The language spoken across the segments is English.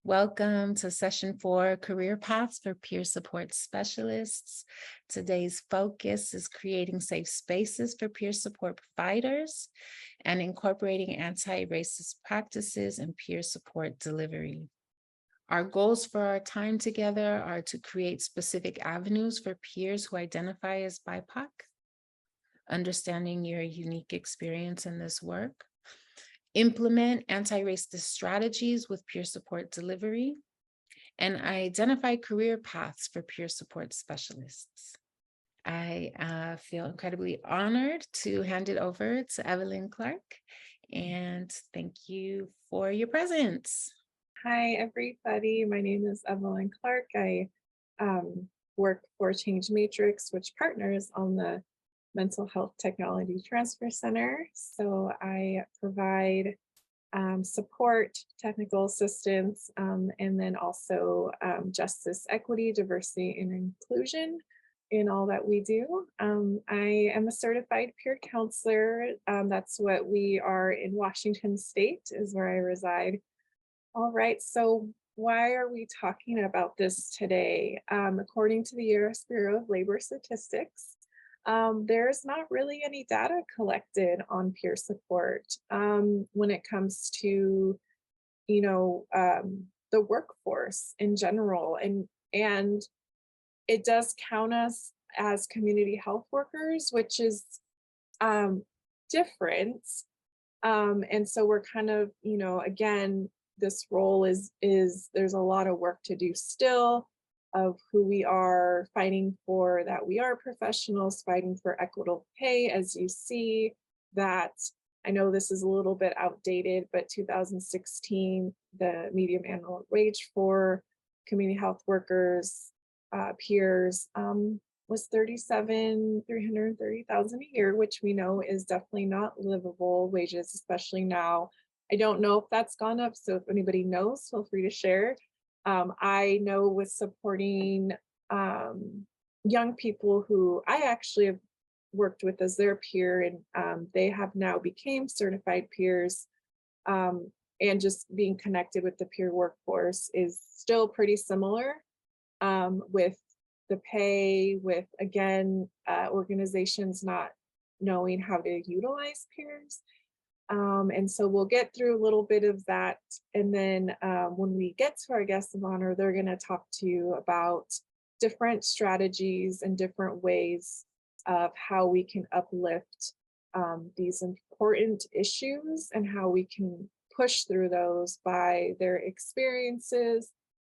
Welcome to session 4, Career Paths for Peer Support Specialists. Today's focus is creating safe spaces for peer support providers and incorporating anti-racist practices and peer support delivery. Our goals for our time together are to create specific avenues for peers who identify as BIPOC, understanding your unique experience in this work, implement anti-racist strategies with peer support delivery, and identify career paths for peer support specialists. I feel incredibly honored to hand it over to Evelyn Clark, and thank you for your presence. Hi, everybody. My name is Evelyn Clark. I work for Change Matrix, which partners on the Mental Health Technology Transfer Center. So I provide support, technical assistance, and then also justice, equity, diversity, and inclusion in all that we do. I am a certified peer counselor. That's what we are in Washington State, is where I reside. All right, so why are we talking about this today? According to the U.S. Bureau of Labor Statistics, there's not really any data collected on peer support when it comes to, the workforce in general, and it does count us as community health workers, which is different. And so we're kind of, again, this role is there's a lot of work to do still of who we are fighting for, that we are professionals fighting for equitable pay. As you see that, I know this is a little bit outdated, but 2016, the median annual wage for community health workers, peers, was 330,000 a year, which we know is definitely not livable wages, especially now. I don't know if that's gone up, so if anybody knows, feel free to share. I know with supporting young people who I actually have worked with as their peer, and they have now became certified peers, and just being connected with the peer workforce is still pretty similar, with the pay, with, again, organizations not knowing how to utilize peers. And so we'll get through a little bit of that. And then when we get to our guests of honor, they're going to talk to you about different strategies and different ways of how we can uplift these important issues and how we can push through those by their experiences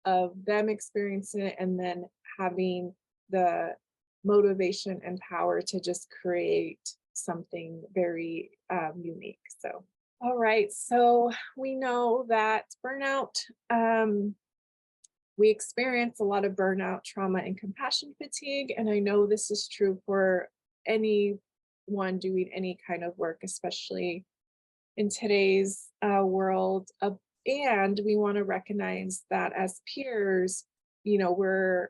of them experiencing it, and then having the motivation and power to just create something very unique. So, all right, so we know that burnout, we experience a lot of burnout, trauma, and compassion fatigue. And I know this is true for anyone doing any kind of work, especially in today's world. And we want to recognize that as peers, we're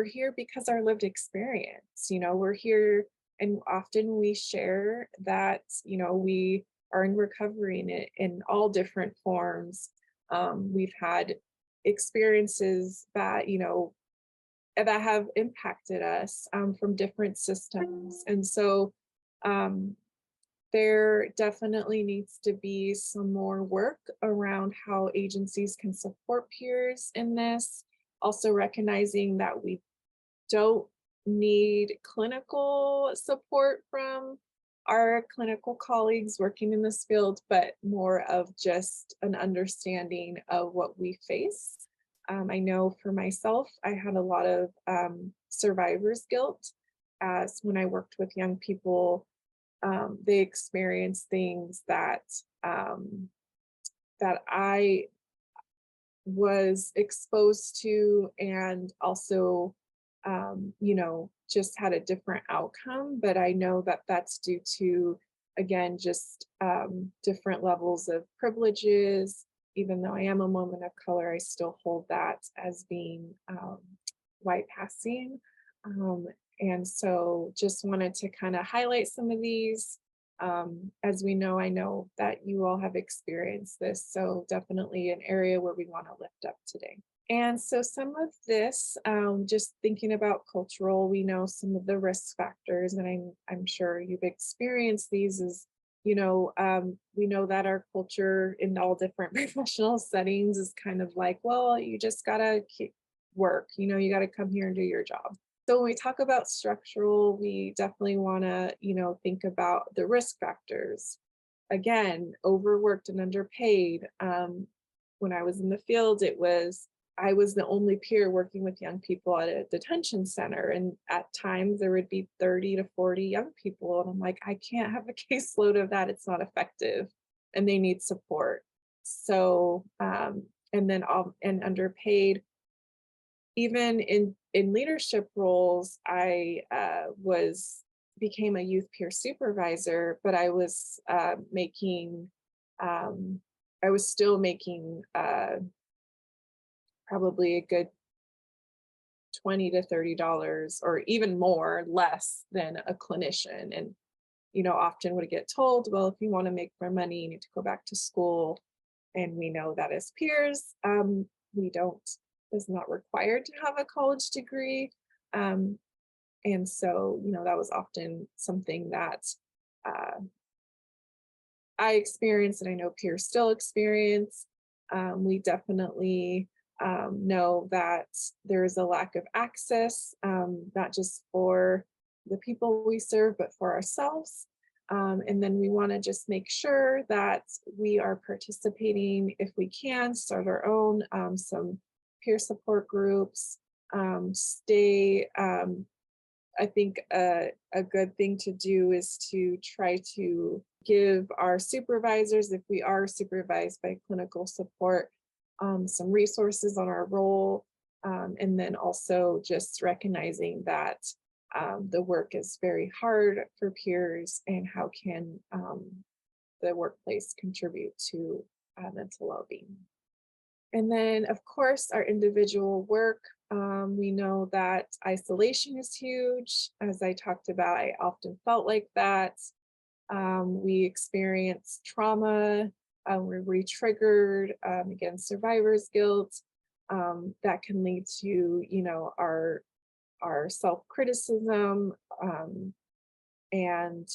here because our lived experience. We're here, and often we share that we are in recovery in all different forms. We've had experiences that that have impacted us from different systems, and so there definitely needs to be some more work around how agencies can support peers in this. Also recognizing that we don't need clinical support from our clinical colleagues working in this field, but more of just an understanding of what we face. I know for myself, I had a lot of survivor's guilt, as when I worked with young people, they experience things that that I was exposed to, and also just had a different outcome. But I know that that's due to, again, just different levels of privileges. Even though I am a woman of color, I still hold that as being white passing. And so just wanted to kind of highlight some of these. As we know, I know that you all have experienced this, so definitely an area where we want to lift up today. And so some of this, just thinking about cultural, we know some of the risk factors, and I'm sure you've experienced these. Is we know that our culture in all different professional settings is kind of like, well, you just gotta keep work. You got to come here and do your job. So when we talk about structural, we definitely want to, think about the risk factors. Again, overworked and underpaid. When I was in the field, I was the only peer working with young people at a detention center. And at times there would be 30 to 40 young people. And I'm like, I can't have a caseload of that. It's not effective. And they need support. So, and then all and underpaid. Even in leadership roles, I was became a youth peer supervisor, but making um, I was still making probably a good $20 to $30 or even more less than a clinician. And often would get told, well, if you want to make more money, you need to go back to school. And we know that as peers, we don't is not required to have a college degree. Um, and so, that was often something that uh, I experienced, and I know peers still experience. We definitely know that there is a lack of access, not just for the people we serve, but for ourselves. And then we want to just make sure that we are participating, if we can, start our own, some peer support groups, stay I think a good thing to do is to try to give our supervisors, if we are supervised by clinical support, some resources on our role. And then also just recognizing that the work is very hard for peers, and how can the workplace contribute to mental well-being. And then, of course, our individual work. We know that isolation is huge. As I talked about, I often felt like that. We experience trauma, we're re-triggered, again, survivor's guilt. That can lead to, our self-criticism, and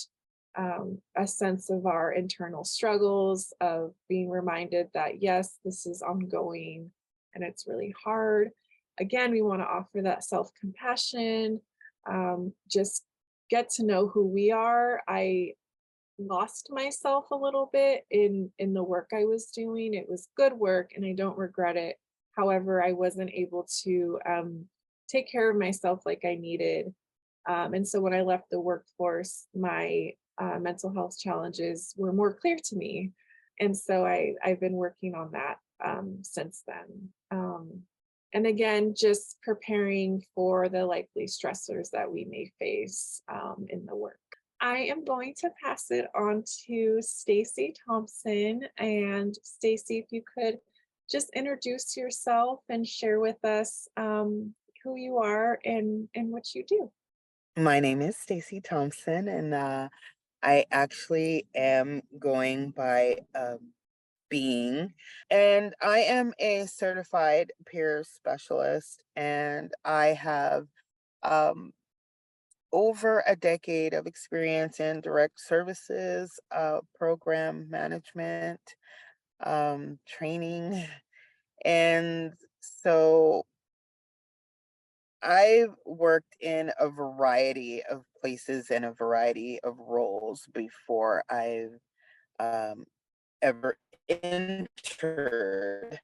a sense of our internal struggles, of being reminded that, yes, this is ongoing and it's really hard. Again, we want to offer that self compassion, just get to know who we are. I lost myself a little bit in the work I was doing. It was good work and I don't regret it. However, I wasn't able to take care of myself like I needed. And so when I left the workforce, my mental health challenges were more clear to me. And so I've been working on that since then. And again, just preparing for the likely stressors that we may face in the work. I am going to pass it on to Stacy Thompson. And Stacy, if you could just introduce yourself and share with us who you are and what you do. My name is Stacy Thompson, and I actually am going by Being, and I am a certified peer specialist, and I have um, over a decade of experience in direct services, program management, training, and so I've worked in a variety of places and a variety of roles before I've um, ever entered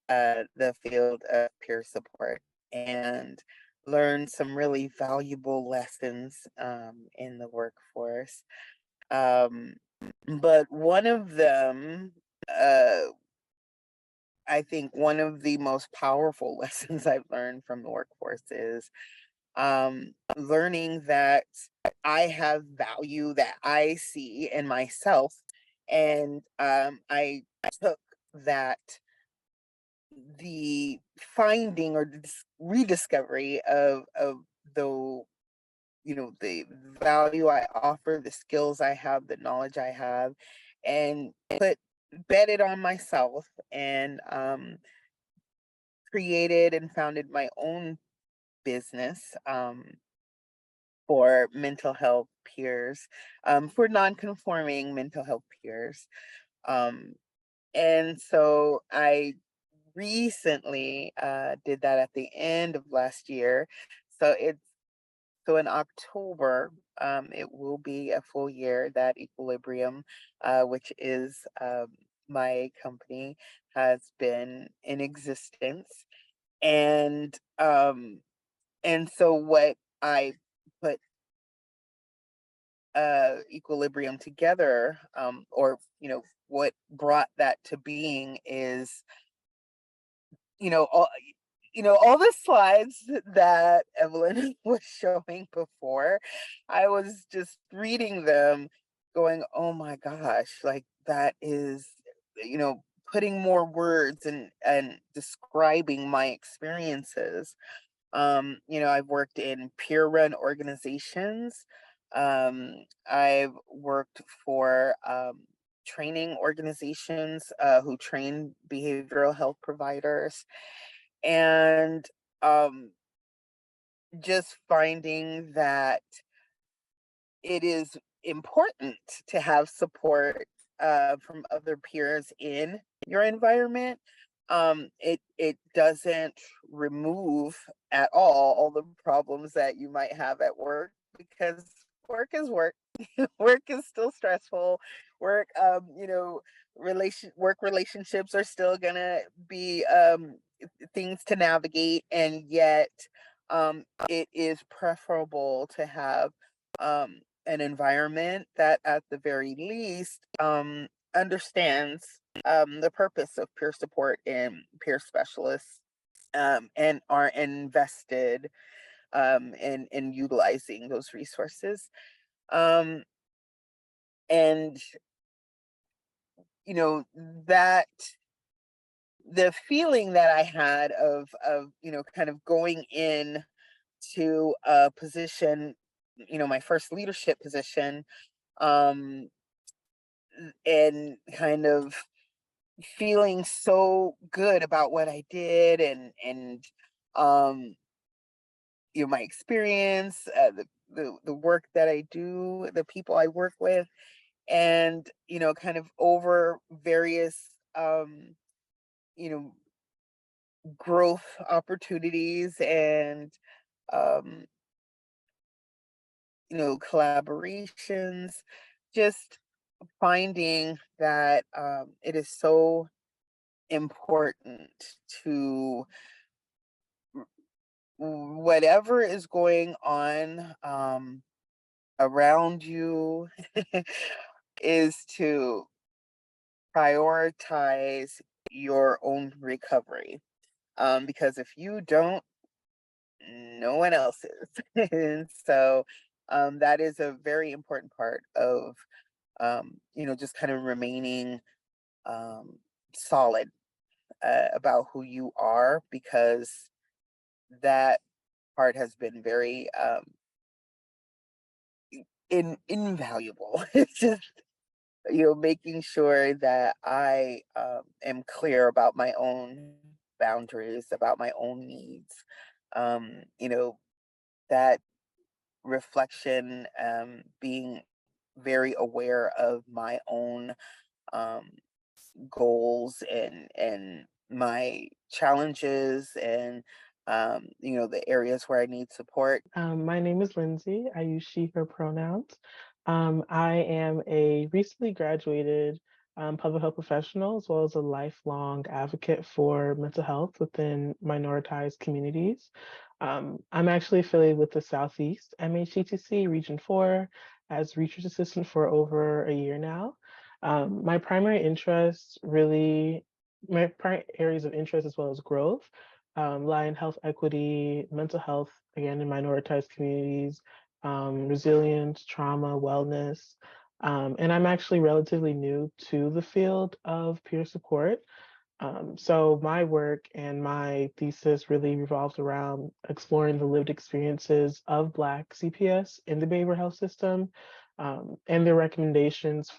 the field of peer support and learned some really valuable lessons in the workforce. Um, but one of them, uh, I think one of the most powerful lessons I've learned from the workforce is learning that I have value that I see in myself. And I took that the finding or rediscovery of the the value I offer, the skills I have, the knowledge I have, and bet it on myself and created and founded my own business for mental health peers, for non-conforming mental health peers. Um, and so I recently did that at the end of last year. So in October, it will be a full year that Equilibrium, which is my company, has been in existence. And so what I put Equilibrium together, or what brought that to being is you know all all the slides that Evelyn was showing before. I was just reading them going, oh my gosh, like that is putting more words and describing my experiences. I've worked in peer run organizations. I've worked for training organizations who train behavioral health providers, and um, just finding that it is important to have support from other peers in your environment. It doesn't remove at all the problems that you might have at work, because work is work. Work is still stressful. Work, work relationships are still gonna be things to navigate, and yet it is preferable to have an environment that at the very least understands the purpose of peer support and peer specialists, and are invested in utilizing those resources. Um, and that the feeling that I had of kind of going in to a position, my first leadership position, um, and kind of feeling so good about what I did, and um, my experience, the work that I do, the people I work with, and kind of over various you know growth opportunities and um, collaborations, just finding that it is so important to whatever is going on around you is to prioritize your own recovery. Because if you don't, no one else is. And so that is a very important part of just kind of remaining um, solid about who you are, because that part has been very invaluable. It's just making sure that I am clear about my own boundaries, about my own needs. That reflection, being very aware of my own um, goals and my challenges, and the areas where I need support. My name is Lindsay. I use she, her pronouns. I am a recently graduated public health professional, as well as a lifelong advocate for mental health within minoritized communities. I'm actually affiliated with the Southeast MHCTC Region 4 as research assistant for over a year now. My primary interests really, my primary areas of interest as well as growth lie in health equity, mental health, again, in minoritized communities, resilience, trauma, wellness. And I'm actually relatively new to the field of peer support. So my work and my thesis really revolved around exploring the lived experiences of Black CPS in the behavioral health system, and their recommendations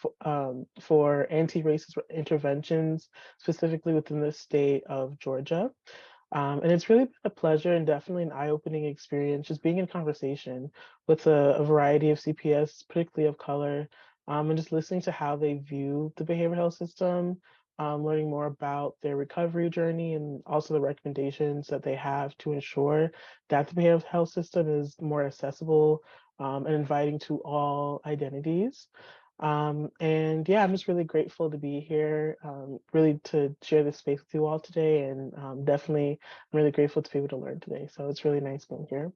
for anti-racist interventions, specifically within the state of Georgia. And it's really been a pleasure and definitely an eye-opening experience just being in conversation with a variety of CPS, particularly of color, and just listening to how they view the behavioral health system, learning more about their recovery journey and also the recommendations that they have to ensure that the behavioral health system is more accessible and inviting to all identities. And yeah, I'm just really grateful to be here, really to share this space with you all today. And definitely, I'm really grateful to be able to learn today. So it's really nice being here.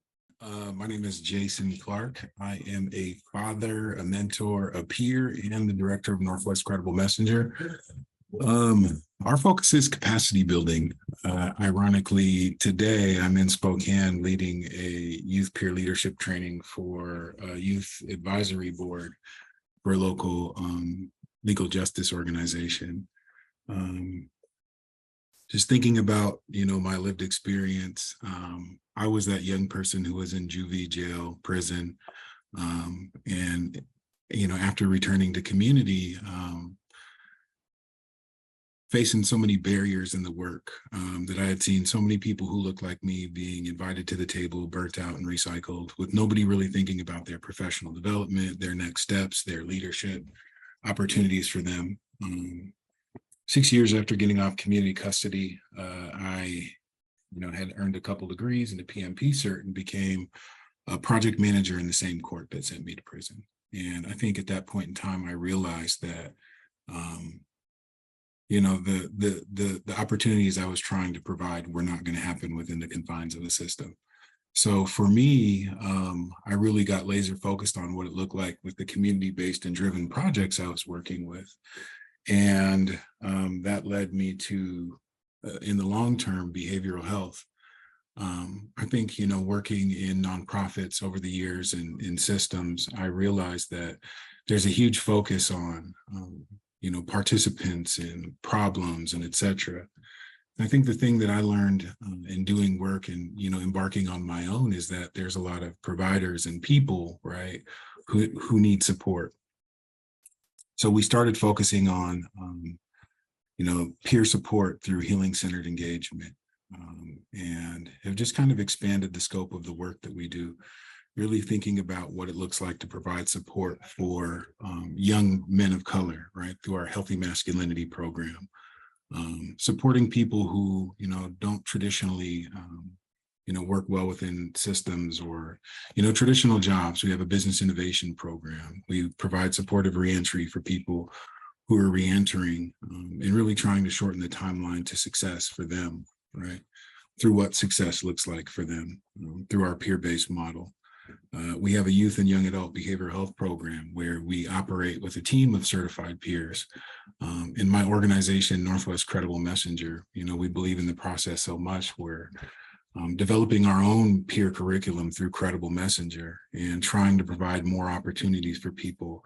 My name is Jason Clark. I am a father, a mentor, a peer, and the director of Northwest Credible Messenger. Our focus is capacity building. Ironically, today I'm in Spokane leading a youth peer leadership training for a youth advisory board for a local legal justice organization. Just thinking about, my lived experience, I was that young person who was in juvie, jail, prison, and, after returning to community, facing so many barriers in the work, that I had seen so many people who looked like me being invited to the table, burnt out and recycled, with nobody really thinking about their professional development, their next steps, their leadership, opportunities for them. 6 years after getting off community custody, I had earned a couple degrees in the PMP cert and became a project manager in the same court that sent me to prison. And I think at that point in time, I realized that, the opportunities I was trying to provide were not going to happen within the confines of the system. So for me, I really got laser focused on what it looked like with the community-based and driven projects I was working with. And that led me to, in the long term, behavioral health. I think, working in nonprofits over the years and in systems, I realized that there's a huge focus on, participants and problems and et cetera. I think the thing that I learned in doing work and, embarking on my own is that there's a lot of providers and people, right, who need support. So we started focusing on, peer support through healing-centered engagement, and have just kind of expanded the scope of the work that we do, really thinking about what it looks like to provide support for young men of color, right, through our Healthy Masculinity program, supporting people who, don't traditionally, work well within systems or, traditional jobs. We have a business innovation program. We provide supportive reentry for people who are reentering, and really trying to shorten the timeline to success for them, right? Through what success looks like for them, through our peer-based model. We have a youth and young adult behavioral health program where we operate with a team of certified peers. In my organization, Northwest Credible Messenger, we believe in the process so much. We're developing our own peer curriculum through Credible Messenger and trying to provide more opportunities for people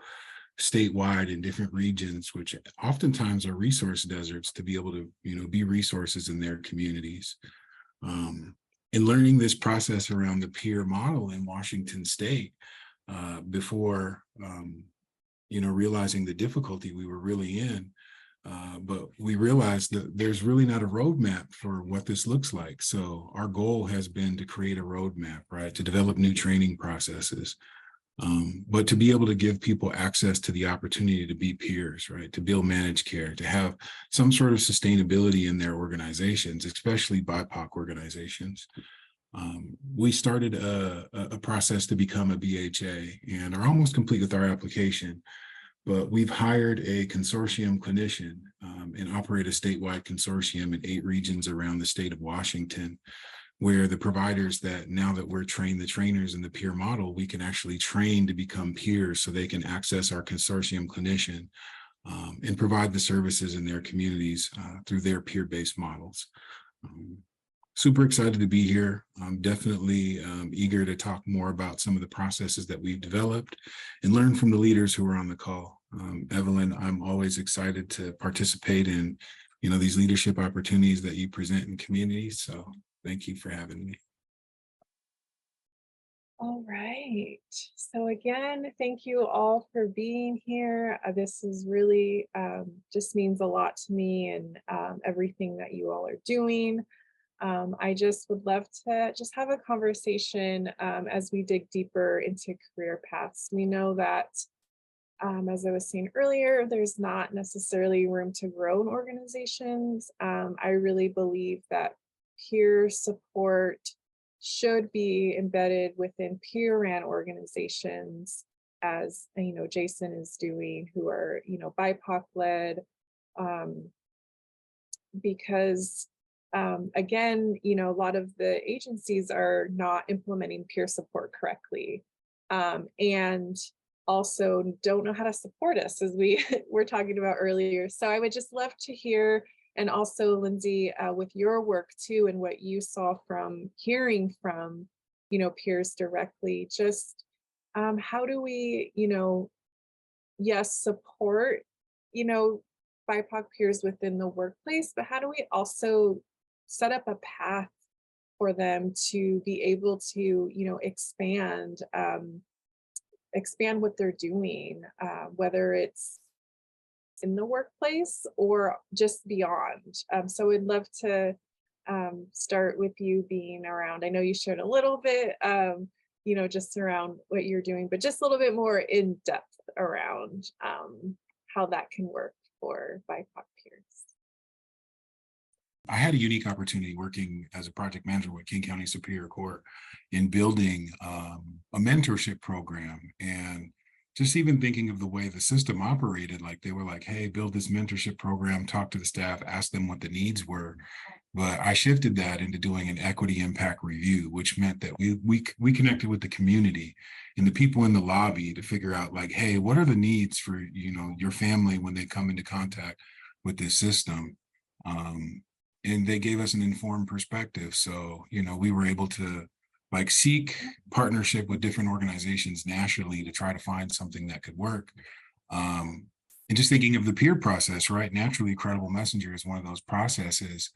statewide in different regions, which oftentimes are resource deserts, to be able to, be resources in their communities. And learning this process around the peer model in Washington State, before, realizing the difficulty we were really in. But we realized that there's really not a roadmap for what this looks like. So our goal has been to create a roadmap, right, to develop new training processes, but to be able to give people access to the opportunity to be peers, right, to build managed care, to have some sort of sustainability in their organizations, especially BIPOC organizations. We started a process to become a BHA and are almost complete with our application. But we've hired a consortium clinician and operate a statewide consortium in 8 regions around the state of Washington, where the providers that, now that we're trained the trainers in the peer model, we can actually train to become peers so they can access our consortium clinician and provide the services in their communities through their peer-based models. Super excited to be here. I'm definitely eager to talk more about some of the processes that we've developed and learn from the leaders who are on the call. Evelyn, I'm always excited to participate in these leadership opportunities that you present in communities. So thank you for having me. All right. So again, thank you all for being here. This is really just means a lot to me, and everything that you all are doing. I just would love to just have a conversation as we dig deeper into career paths. We know that, as I was saying earlier, there's not necessarily room to grow in organizations. I really believe that peer support should be embedded within peer-ran organizations, as Jason is doing, who are BIPOC led, because again, a lot of the agencies are not implementing peer support correctly, and also don't know how to support us, as we were talking about earlier. So I would just love to hear, and also Lindsay, with your work too, and what you saw from hearing from, peers directly, just how do we, yes, support, BIPOC peers within the workplace, but how do we also set up a path for them to be able to, expand what they're doing, whether it's in the workplace or just beyond. So we'd love to start with you being around. I know you shared a little bit, just around what you're doing, but just a little bit more in depth around how that can work for BIPOC peers. I had a unique opportunity working as a project manager with King County Superior Court in building a mentorship program, and just even thinking of the way the system operated. Like, they were like, hey, build this mentorship program, talk to the staff, ask them what the needs were. But I shifted that into doing an equity impact review, which meant that we connected with the community and the people in the lobby to figure out, like, hey, what are the needs for your family when they come into contact with this system? And they gave us an informed perspective. So, we were able to seek partnership with different organizations nationally to try to find something that could work. And just thinking of the peer process, right? Naturally, Credible Messenger is one of those processes.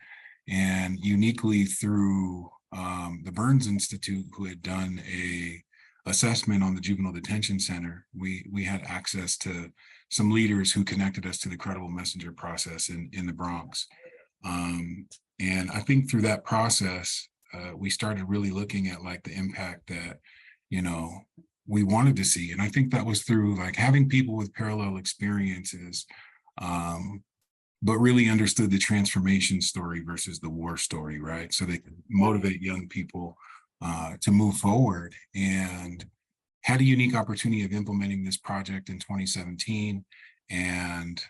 And uniquely through the Burns Institute, who had done a assessment on the Juvenile Detention Center, we had access to some leaders who connected us to the Credible Messenger process in the Bronx. And I think through that process, we started really looking at the impact that, we wanted to see. And I think that was through having people with parallel experiences, but really understood the transformation story versus the war story, right? So they could motivate young people to move forward, and had a unique opportunity of implementing this project in 2017. And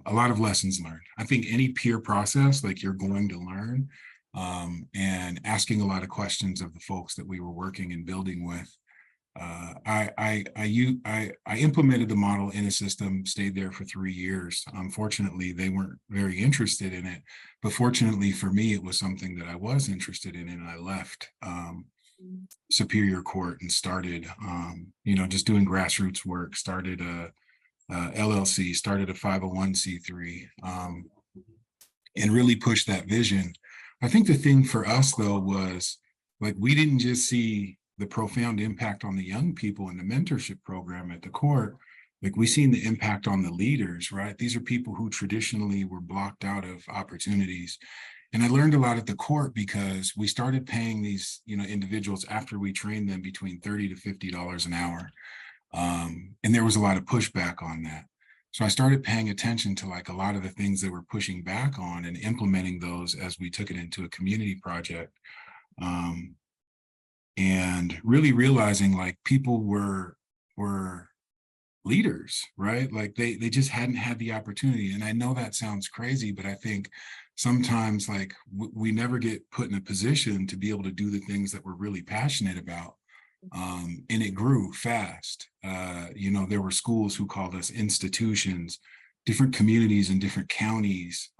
a lot of lessons learned. I think any peer process, you're going to learn, and asking a lot of questions of the folks that we were working and building with. I implemented the model in a system, stayed there for 3 years. Unfortunately, they weren't very interested in it, but fortunately for me, it was something that I was interested in, and I left Superior Court and started, just doing grassroots work, started a LLC, started a 501c3, and really pushed that vision. I think the thing for us, though, was we didn't just see the profound impact on the young people in the mentorship program at the court. We seen the impact on the leaders, right? These are people who traditionally were blocked out of opportunities. And I learned a lot at the court because we started paying these, individuals, after we trained them, between $30 to $50 an hour. And there was a lot of pushback on that. So I started paying attention to a lot of the things that we're pushing back on and implementing those as we took it into a community project. And really realizing people were leaders, right? They just hadn't had the opportunity. And I know that sounds crazy, but I think sometimes we never get put in a position to be able to do the things that we're really passionate about. And it grew fast. There were schools who called us institutions, different communities in different counties.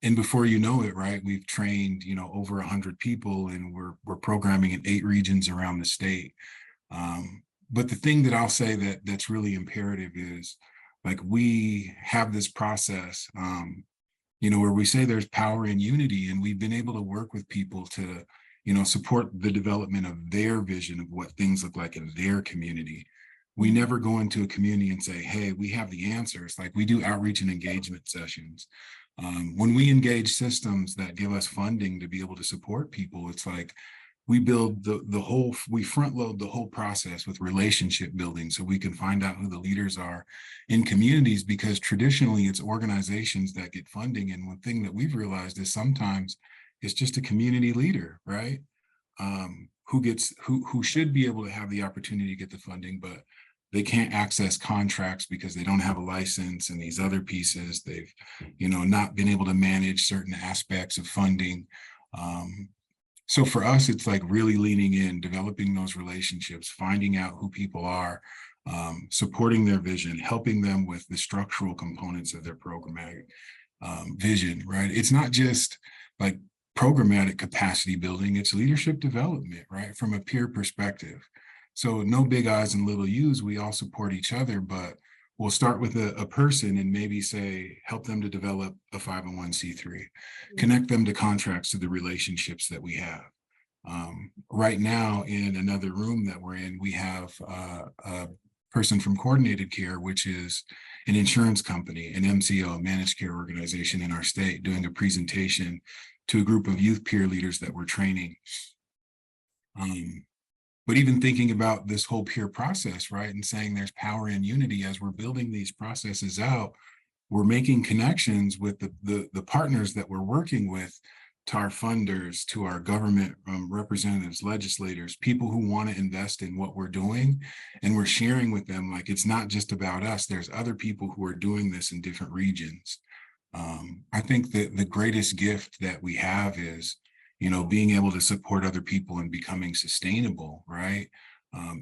And before you know it, right, we've trained, over 100 people, and we're programming in 8 regions around the state. But the thing that I'll say that's really imperative is we have this process. where we say there's power in unity, and we've been able to work with people to, support the development of their vision of what things look like in their community. We never go into a community and say, hey, we have the answers. Like, we do outreach and engagement sessions. When we engage systems that give us funding to be able to support people, it's like we build we front load the whole process with relationship building, so we can find out who the leaders are in communities, because traditionally it's organizations that get funding. And one thing that we've realized is sometimes it's just a community leader, right? Who should be able to have the opportunity to get the funding, but they can't access contracts because they don't have a license and these other pieces. They've, not been able to manage certain aspects of funding. So for us, it's like really leaning in, developing those relationships, finding out who people are, supporting their vision, helping them with the structural components of their programmatic vision, right? It's not just like programmatic capacity building, it's leadership development, right? From a peer perspective. So no big I's and little U's, we all support each other, but we'll start with a person and maybe say, help them to develop a 501c3, connect them to contracts, to the relationships that we have. Right now, in another room that we're in, we have a person from Coordinated Care, which is an insurance company, an MCO, managed care organization in our state, doing a presentation to a group of youth peer leaders that we're training. But even thinking about this whole peer process, right, and saying there's power in unity as we're building these processes out, we're making connections with the partners that we're working with, to our funders, to our government representatives, legislators, people who want to invest in what we're doing. And we're sharing with them, like, it's not just about us. There's other people who are doing this in different regions. I think that the greatest gift that we have is, being able to support other people and becoming sustainable, right?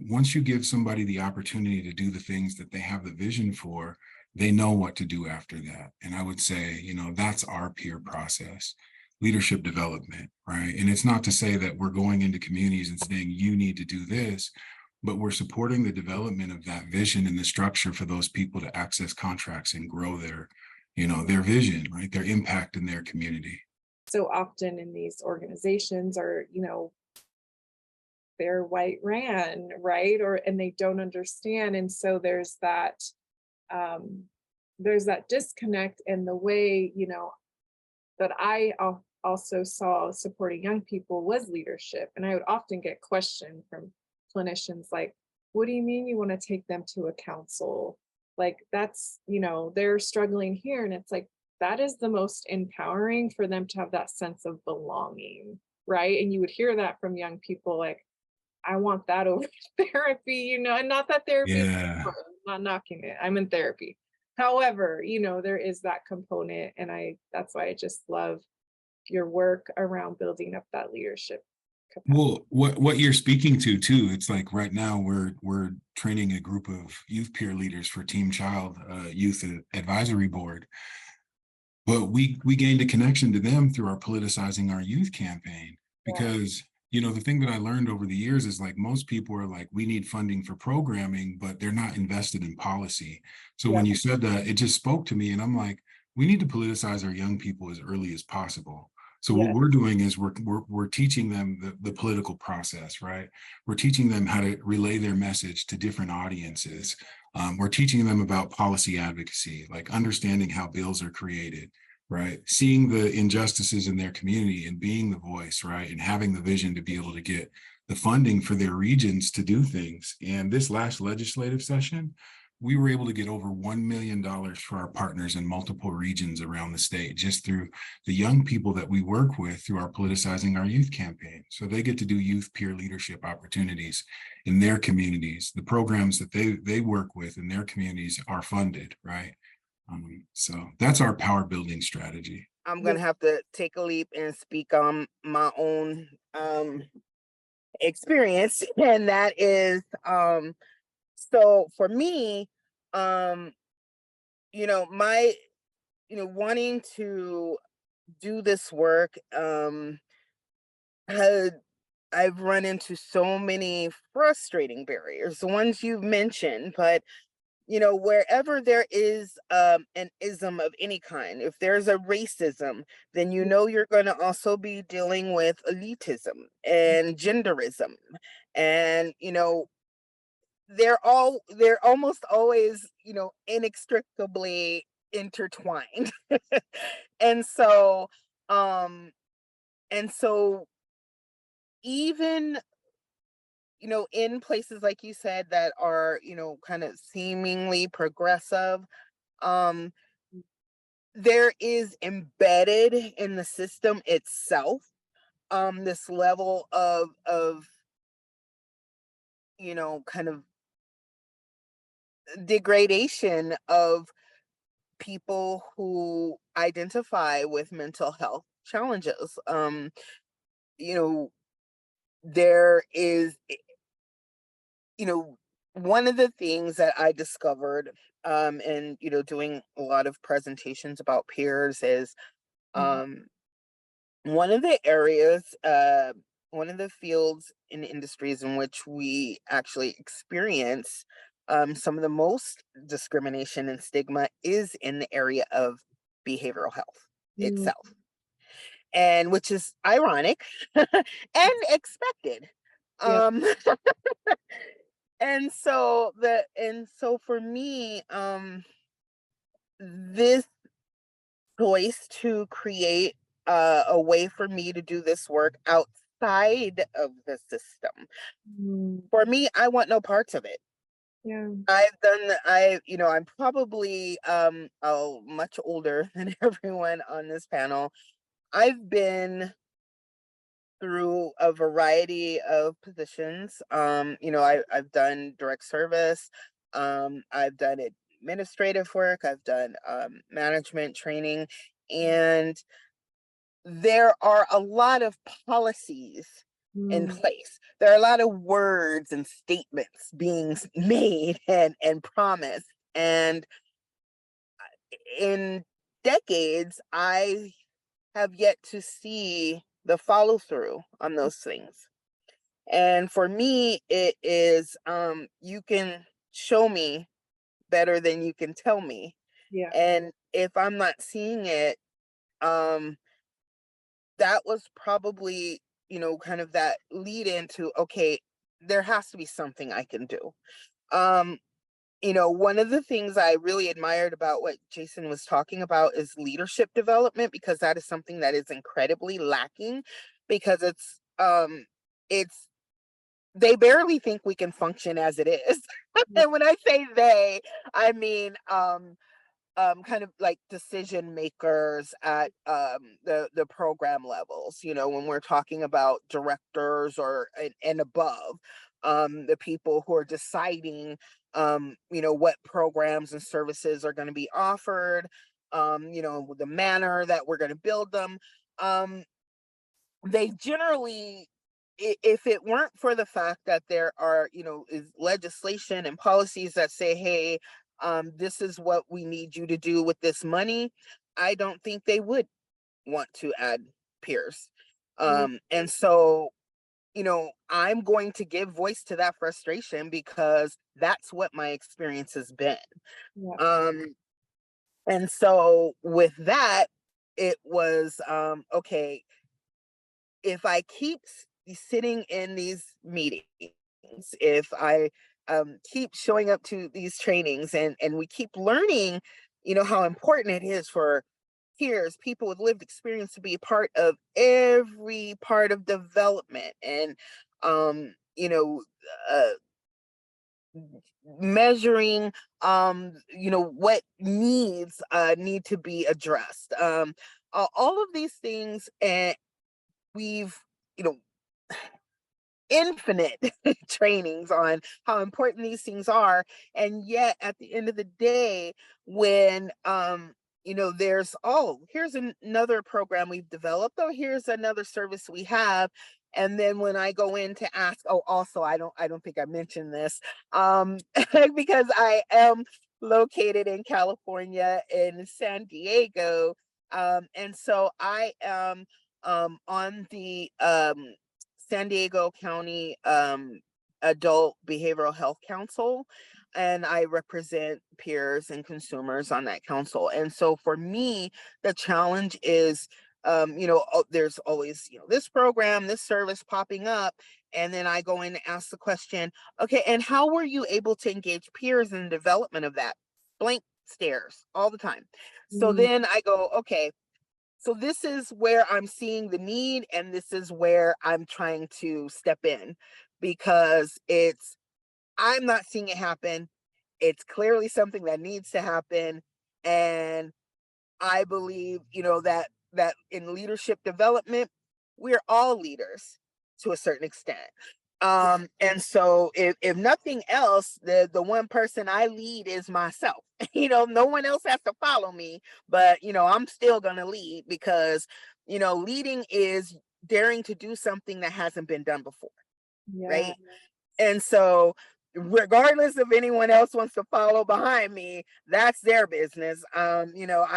Once you give somebody the opportunity to do the things that they have the vision for, they know what to do after that. And I would say, that's our peer process, leadership development, right? And it's not to say that we're going into communities and saying, you need to do this, but we're supporting the development of that vision and the structure for those people to access contracts and grow their vision, right? Their impact in their community. So often in these organizations are, they're white ran, right? And they don't understand. And so there's that disconnect in the way, that I also saw supporting young people was leadership. And I would often get questioned from clinicians like, what do you mean you want to take them to a council? Like, that's, they're struggling here. And it's like, that is the most empowering for them to have that sense of belonging, right? And you would hear that from young people, like, I want that over therapy, and not that therapy is important, I'm not knocking it, I'm in therapy. However, there is that component, and that's why I just love your work around building up that leadership capacity. Well, what you're speaking to too, it's like right now we're training a group of youth peer leaders for Team Child Youth Advisory Board. But we gained a connection to them through our Politicizing Our Youth campaign, because, the thing that I learned over the years is, like, most people are like, we need funding for programming, but they're not invested in policy. So when you said that, it just spoke to me, and I'm like, we need to politicize our young people as early as possible. So what we're doing is we're teaching them the political process, right? We're teaching them how to relay their message to different audiences. We're teaching them about policy advocacy, like understanding how bills are created, right? Seeing the injustices in their community and being the voice, right? And having the vision to be able to get the funding for their regions to do things. And this last legislative session, we were able to get over $1 million for our partners in multiple regions around the state, just through the young people that we work with through our Politicizing Our Youth campaign. So they get to do youth peer leadership opportunities in their communities. The programs that they work with in their communities are funded, right? So that's our power building strategy. I'm going to have to take a leap and speak on my own experience. And that is, so for me, wanting to do this work, I've run into so many frustrating barriers, the ones you've mentioned, but wherever there is an ism of any kind, if there's a racism, then you're going to also be dealing with elitism and genderism. And, they're almost always, inextricably intertwined. And so, um, and so even, in places like you said that are, kind of seemingly progressive, um, there is embedded in the system itself, this level of, kind of degradation of people who identify with mental health challenges. You know, there is, one of the things that I discovered, and, doing a lot of presentations about peers is, um, one of the areas, one of the fields in industries in which we actually experience some of the most discrimination and stigma is in the area of behavioral health Mm, itself, and which is ironic and expected. yeah. Um, and so for me, this choice to create a way for me to do this work outside of the system. Mm, For me, I want no parts of it. yeah. I'm probably much older than everyone on this panel. I've been through a variety of positions. I've done direct service, I've done administrative work, I've done management training, and there are a lot of policies in Mm, place. There are a lot of words and statements being made and promised. And in decades, I have yet to see the follow through on those things. And for me, it is, you can show me better than you can tell me. yeah. And if I'm not seeing it, um, that was probably, kind of that lead into, okay, there has to be something I can do. Um, one of the things I really admired about what Jason was talking about is leadership development, because that is something that is incredibly lacking, because it's they barely think we can function as it is. Mm, And when I say they, I mean kind of like decision makers at the program levels, when we're talking about directors or and above, the people who are deciding what programs and services are going to be offered, the manner that we're going to build them. They generally, if it weren't for the fact that there are, is legislation and policies that say, hey, this is what we need you to do with this money, I don't think they would want to add peers. mm, And so, I'm going to give voice to that frustration because that's what my experience has been. yeah. Um, and so with that, it was, okay, if I keep sitting in these meetings, if I keep showing up to these trainings, and we keep learning, how important it is for peers, people with lived experience, to be a part of every part of development, and um, you know, uh, measuring what needs need to be addressed. All of these things, and we've, you know infinite trainings on how important these things are, and yet at the end of the day, when there's, oh, here's another program we've developed, oh, here's another service we have, and then when I go in to ask, oh, also, I don't think I mentioned this, because I am located in California, in San Diego, and so I am on the San Diego County Adult Behavioral Health Council. and I represent peers and consumers on that council. And so for me, the challenge is, there's always, this program, this service popping up. And then I go in and ask the question, okay, and how were you able to engage peers in the development of that? Blank stares all the time. So Mm, then I go, okay, so this is where I'm seeing the need, and this is where I'm trying to step in, because I'm not seeing it happen. It's clearly something that needs to happen. And I believe, that in leadership development, we're all leaders to a certain extent. And so if nothing else, the one person I lead is myself. No one else has to follow me, but I'm still gonna lead, because leading is daring to do something that hasn't been done before, yeah. right? And so, regardless if anyone else wants to follow behind me, that's their business. I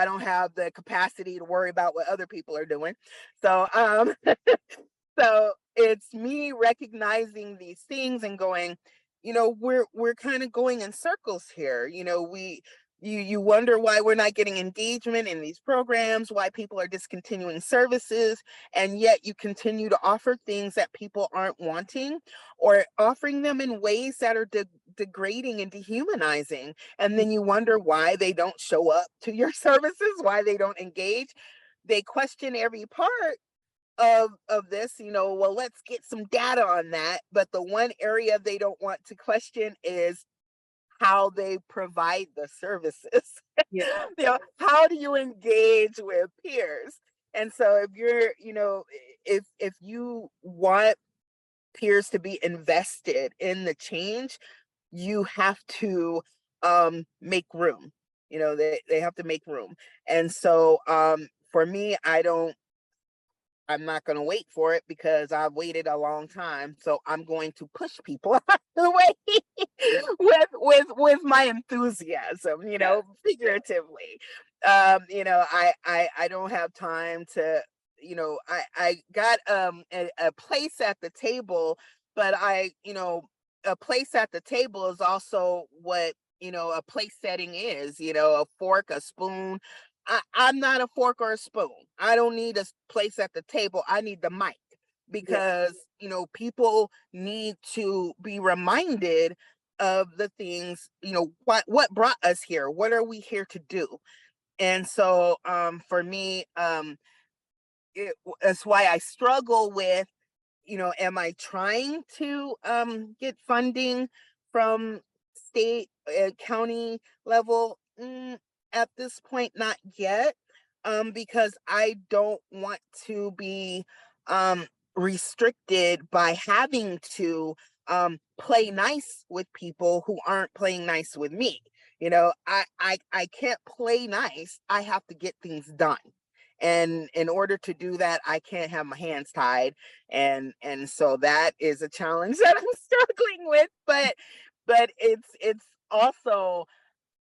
don't have the capacity to worry about what other people are doing. So, so it's me recognizing these things and going, we're kind of going in circles here. You wonder why we're not getting engagement in these programs, why people are discontinuing services, and yet you continue to offer things that people aren't wanting, or offering them in ways that are degrading and dehumanizing. And then you wonder why they don't show up to your services, why they don't engage. They question every part of this, well, let's get some data on that. But the one area they don't want to question is how they provide the services. Yeah. How do you engage with peers? And so if you're, if you want peers to be invested in the change, you have to make room. They have to make room. And so for me, I'm not going to wait for it, because I've waited a long time. So I'm going to push people out of the way with my enthusiasm, figuratively. I don't have time to, I got a place at the table, but a place at the table is also what a place setting is, a fork, a spoon. I'm not a fork or a spoon. I don't need a place at the table. I need the mic, because people need to be reminded of the things, what brought us here. What are we here to do? And so for me, that's why I struggle with, am I trying to get funding from state, county level? At this point, not yet, because I don't want to be restricted by having to play nice with people who aren't playing nice with me. I can't play nice. I have to get things done. And in order to do that, I can't have my hands tied. And so that is a challenge that I'm struggling with, but it's also,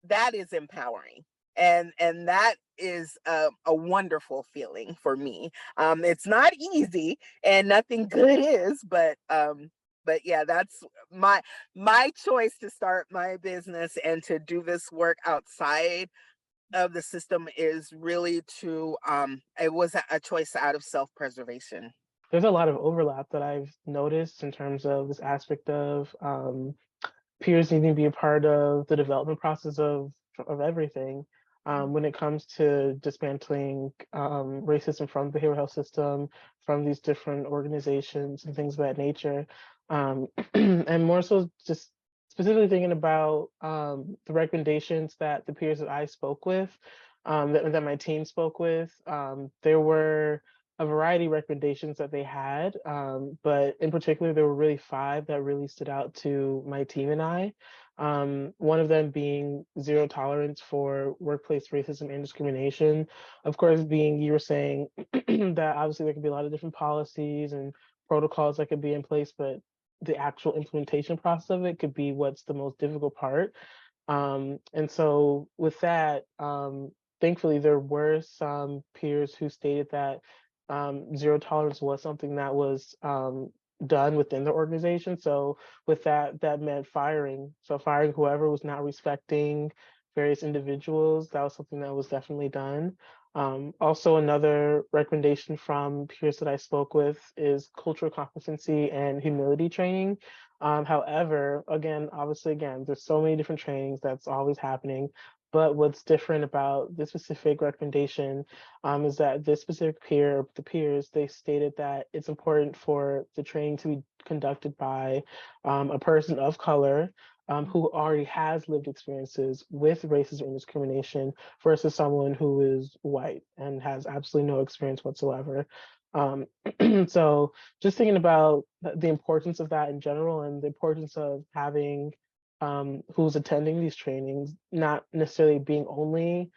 that is empowering. And that is a wonderful feeling for me. It's not easy, and nothing good is, but yeah, that's my choice to start my business and to do this work outside of the system is really to it was a choice out of self-preservation. There's a lot of overlap that I've noticed in terms of this aspect of peers needing to be a part of the development process of everything. When it comes to dismantling racism from the behavioral health system, from these different organizations and things of that nature. And more so just specifically thinking about the recommendations that the peers that I spoke with, that my team spoke with, there were a variety of recommendations that they had, but in particular, there were really 5 that really stood out to my team and I. One of them being zero tolerance for workplace racism and discrimination. Of course, being you were saying that obviously there could be a lot of different policies and protocols that could be in place, but the actual implementation process of it could be what's the most difficult part. And so with that, thankfully, there were some peers who stated that zero tolerance was something that was done within the organization. So with that, that meant firing. So firing whoever was not respecting various individuals. That was something that was definitely done. Also, another recommendation from peers that I spoke with is cultural competency and humility training. However, again, obviously, again, there's so many different trainings that's always happening. But what's different about this specific recommendation is that this specific peer, the peers, they stated that it's important for the training to be conducted by a person of color who already has lived experiences with racism and discrimination versus someone who is white and has absolutely no experience whatsoever. Um, so just thinking about the importance of that in general and the importance of having who's attending these trainings, not necessarily being only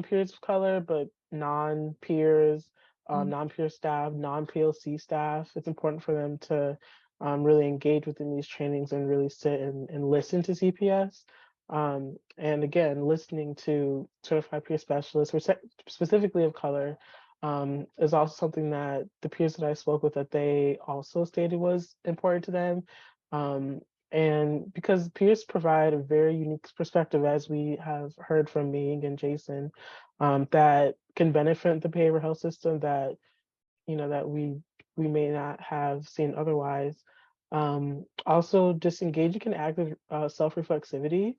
peers of color, but non-peers, non-peer staff, non-PLC staff. It's important for them to really engage within these trainings and really sit and listen to CPS. And again, listening to certified peer specialists, or specifically of color, is also something that the peers that I spoke with that they also stated was important to them. And because peers provide a very unique perspective, as we have heard from Ming and Jason, that can benefit the behavioral health system that that we may not have seen otherwise. Also, just engaging in active self-reflexivity.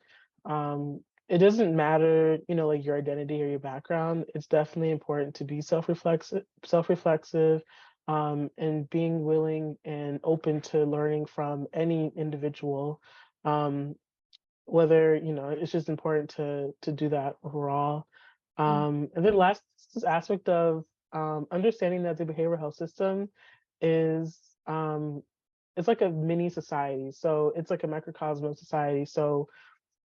It doesn't matter, like your identity or your background. It's definitely important to be self-reflexive, and being willing and open to learning from any individual. Whether it's just important to do that overall. And then last aspect of understanding that the behavioral health system is it's like a mini society. So it's like a microcosm of society. So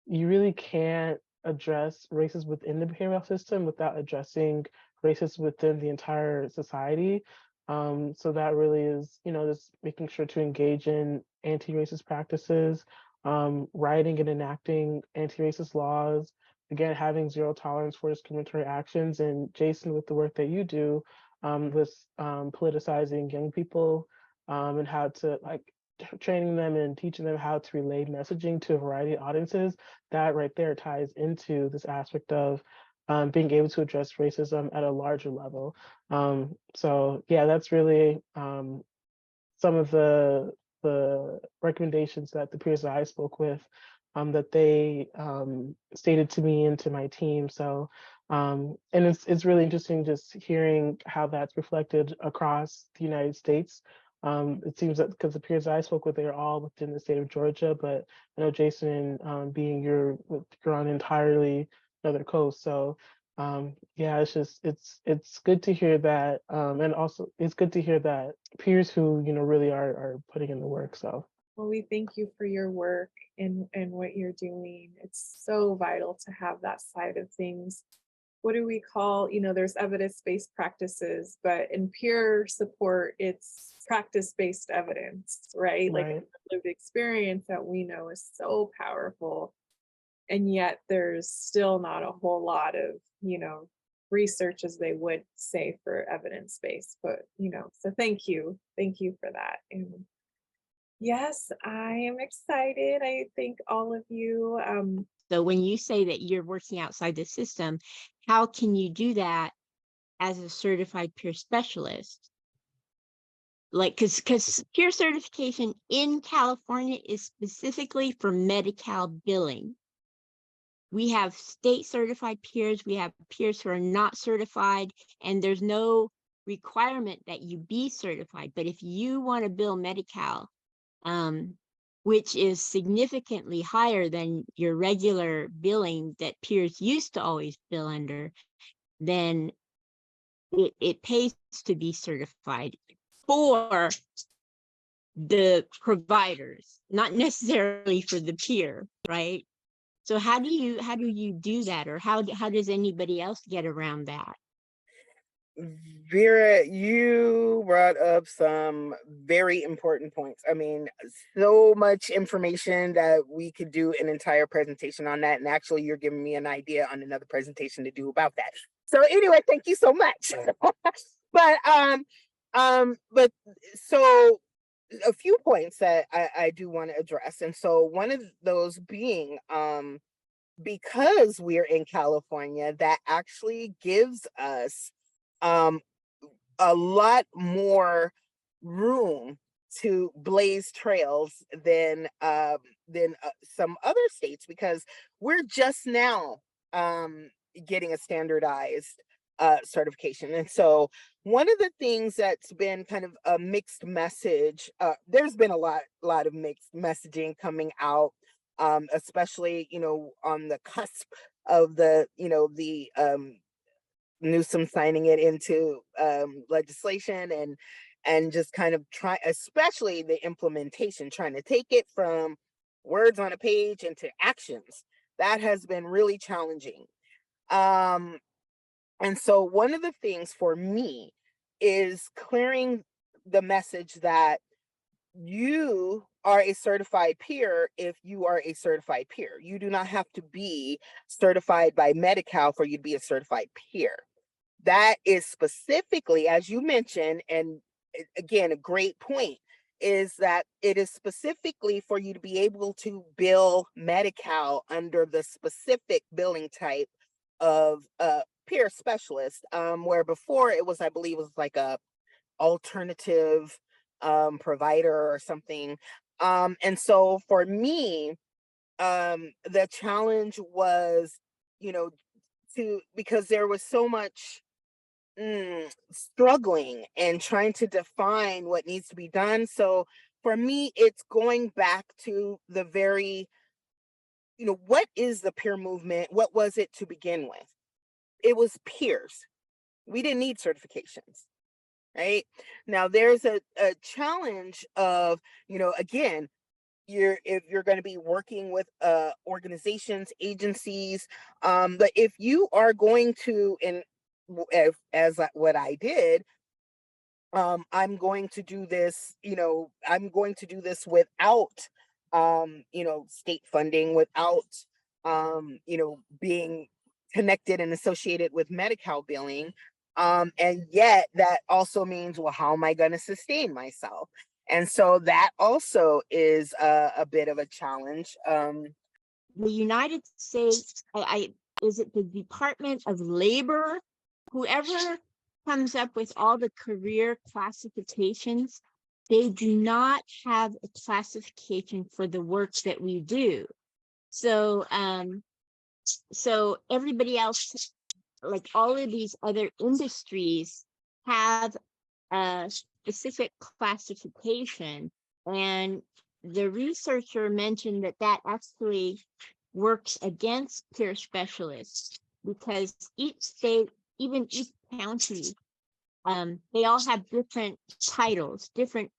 you really can't address racism within the behavioral system without addressing racism within the entire society. So that really is, just making sure to engage in anti-racist practices, writing and enacting anti-racist laws, again, having zero tolerance for discriminatory actions. And Jason, with the work that you do with politicizing young people and how to training them and teaching them how to relay messaging to a variety of audiences, that right there ties into this aspect of being able to address racism at a larger level. So yeah, that's really some of the recommendations that the peers that I spoke with that they stated to me and to my team. So and it's really interesting just hearing how that's reflected across the United States. It seems that because the peers I spoke with, they're all within the state of Georgia, but I know Jason, being you're on entirely another coast, so yeah, it's good to hear that, and also it's good to hear that peers who really are putting in the work. So Well, we thank you for your work and what you're doing. It's so vital to have that side of things. What do we call, there's evidence-based practices, but in peer support, it's practice-based evidence, right? Like right, lived experience that we know is so powerful. And yet there's still not a whole lot of, research as they would say for evidence-based, but, so thank you. Thank you for that. And yes, I am excited. I thank all of you. So when you say that you're working outside the system, how can you do that as a certified peer specialist? Like, because peer certification in California is specifically for Medi-Cal billing. We have state certified peers, we have peers who are not certified, and there's no requirement that you be certified. But if you want to bill Medi-Cal, which is significantly higher than your regular billing that peers used to always bill under, then it pays to be certified for the providers, not necessarily for the peer, right? So how do you do that, or how does anybody else get around that? Vera, you brought up some very important points. I mean, so much information that we could do an entire presentation on that. And actually, you're giving me an idea on another presentation to do about that. So anyway, thank you so much. But so a few points that I do want to address. And so one of those being, because we're in California, that actually gives us um, a lot more room to blaze trails than some other states, because we're just now getting a standardized certification. And so one of the things that's been kind of a mixed message, there's been a lot of mixed messaging coming out, especially, on the cusp of the Newsom signing it into legislation, and just kind of try, especially the implementation, trying to take it from words on a page into actions. That has been really challenging. Um, and so one of the things for me is clearing the message that you are a certified peer if you are a certified peer. You do not have to be certified by Medi-Cal for you to be a certified peer. That is specifically, as you mentioned, and again, a great point, is that it is specifically for you to be able to bill Medi-Cal under the specific billing type of peer specialist, where before it was, I believe, it was like a alternative provider or something. And so for me, the challenge was, because there was so much struggling and trying to define what needs to be done. So for me, it's going back to the very, what is the peer movement? What was it to begin with? It was peers. We didn't need certifications. Right now, there's a challenge of, again, if you're going to be working with organizations, agencies, but if you are going to, and what I did, I'm going to do this, I'm going to do this without state funding, without being connected and associated with Medi-Cal billing. And yet that also means, well, how am I going to sustain myself? And so that also is a bit of a challenge. The United States, is it the Department of Labor? Whoever comes up with all the career classifications, they do not have a classification for the work that we do. So, so everybody else, like all of these other industries, have a specific classification, and the researcher mentioned that actually works against peer specialists, because each state, even each county, they all have different titles, different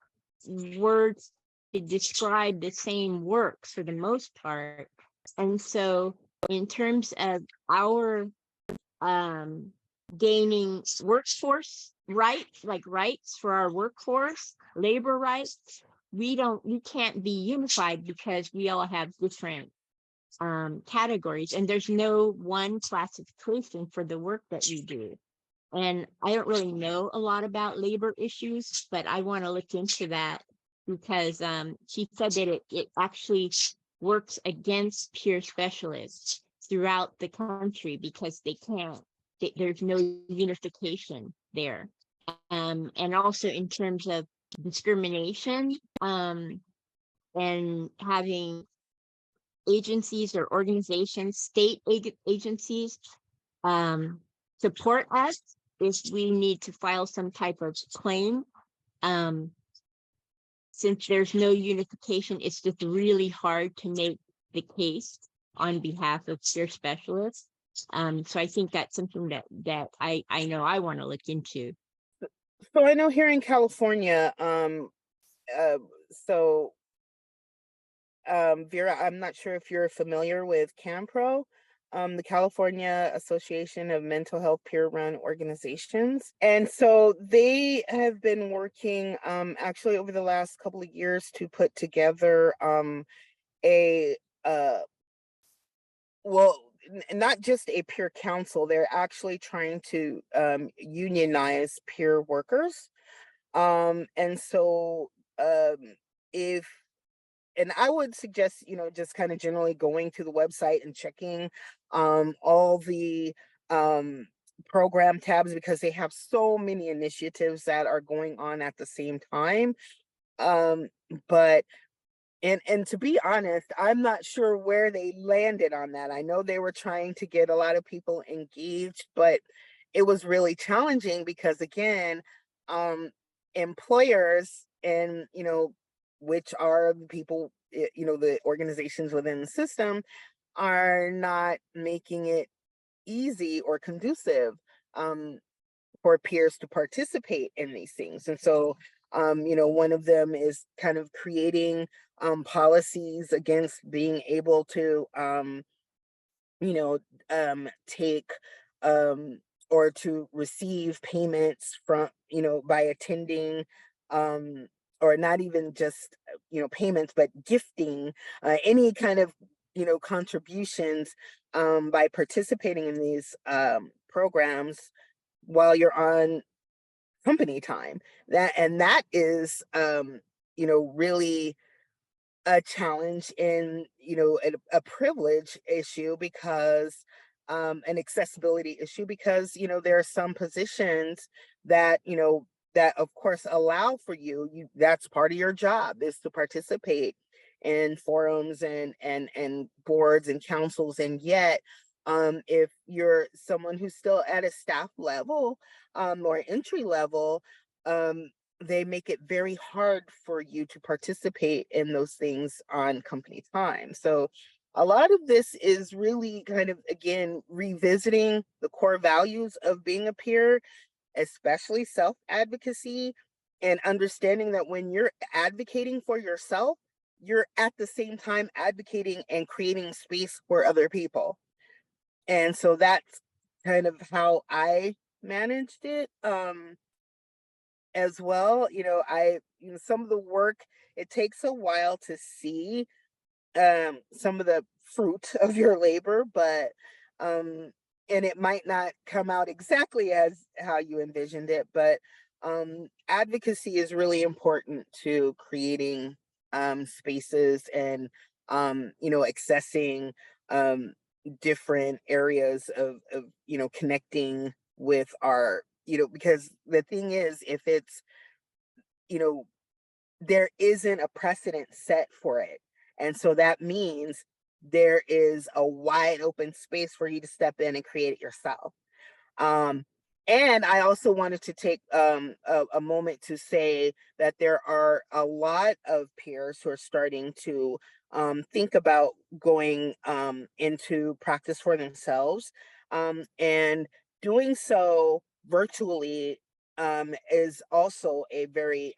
words to describe the same work for the most part. And so in terms of our gaining workforce rights, like rights for our workforce, labor rights, we can't be unified because we all have different categories, and there's no one classification for the work that we do. And I don't really know a lot about labor issues, but I want to look into that, because she said that it actually works against peer specialists throughout the country, because there's no unification there. And also in terms of discrimination, and having agencies or organizations, state agencies, support us if we need to file some type of claim. Since there's no unification, it's just really hard to make the case on behalf of peer specialists. So I think that's something that I know I want to look into. So I know here in California, Vera, I'm not sure if you're familiar with CAMPRO, the California Association of Mental Health Peer-Run Organizations. And so they have been working actually over the last couple of years to put together not just a peer council, they're actually trying to unionize peer workers. And so if and I would suggest, just kind of generally going to the website and checking all the um, program tabs, because they have so many initiatives that are going on at the same time. Um, but and to be honest, I'm not sure where they landed on that. I know they were trying to get a lot of people engaged, but it was really challenging because, again, um, employers and, which are the people, the organizations within the system, are not making it easy or conducive um, for peers to participate in these things. And so, one of them is kind of creating policies against being able to, you know, take um, or to receive payments from, by attending, or not even just, payments, but gifting any kind of, contributions by participating in these programs while you're on company time. That is really a challenge and a privilege issue, because an accessibility issue, because there are some positions that that of course allow for that's part of your job, is to participate in forums and boards and councils. And yet if you're someone who's still at a staff level or entry level, they make it very hard for you to participate in those things on company time. So a lot of this is really kind of, again, revisiting the core values of being a peer, especially self-advocacy, and understanding that when you're advocating for yourself, you're at the same time advocating and creating space for other people. And so that's kind of how I managed it. As well, some of the work, it takes a while to see some of the fruit of your labor, but and it might not come out exactly as how you envisioned it, but advocacy is really important to creating spaces and accessing um different areas of connecting with our, because the thing is, if it's, you know there isn't a precedent set for it, and so that means there is a wide open space for you to step in and create it yourself. um and I also wanted to take a moment to say that there are a lot of peers who are starting to think about going into practice for themselves, and doing so virtually is also a very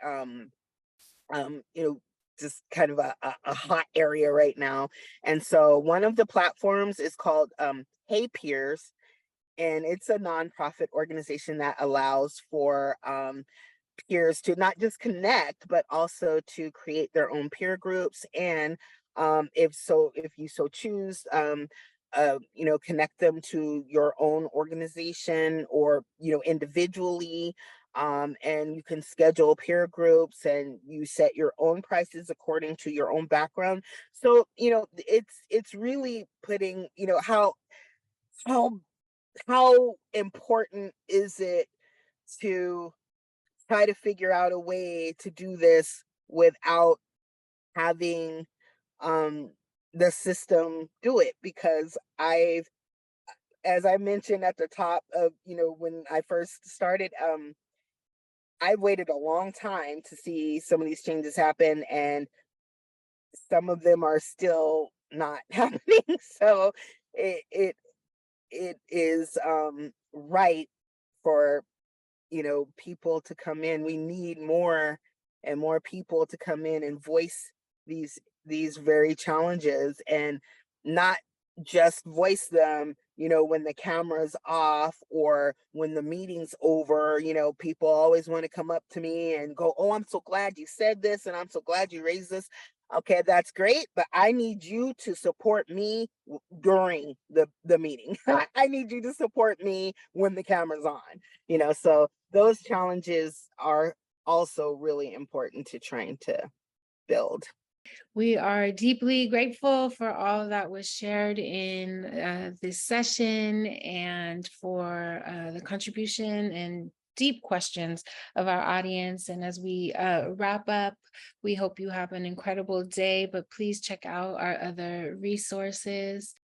just kind of a hot area right now. And so one of the platforms is called Hey Peers, and it's a nonprofit organization that allows for peers to not just connect, but also to create their own peer groups. And if you so choose, connect them to your own organization, or individually. And you can schedule peer groups, and you set your own prices according to your own background. So it's really putting, how how important is it to try to figure out a way to do this without having um the system do it? Because as I mentioned at the top of, when I first started, I waited a long time to see some of these changes happen, and some of them are still not happening. So it it is right for people to come in. We need more and more people to come in and voice these very challenges, and not just voice them when the camera's off or when the meeting's over. People always want to come up to me and go, "Oh, I'm so glad you said this, and I'm so glad you raised this." Okay, that's great, but I need you to support me during the meeting. I need you to support me when the camera's on. So those challenges are also really important to trying to build. We are deeply grateful for all that was shared in this session and for the contribution and deep questions of our audience. And as we wrap up, we hope you have an incredible day, but please check out our other resources.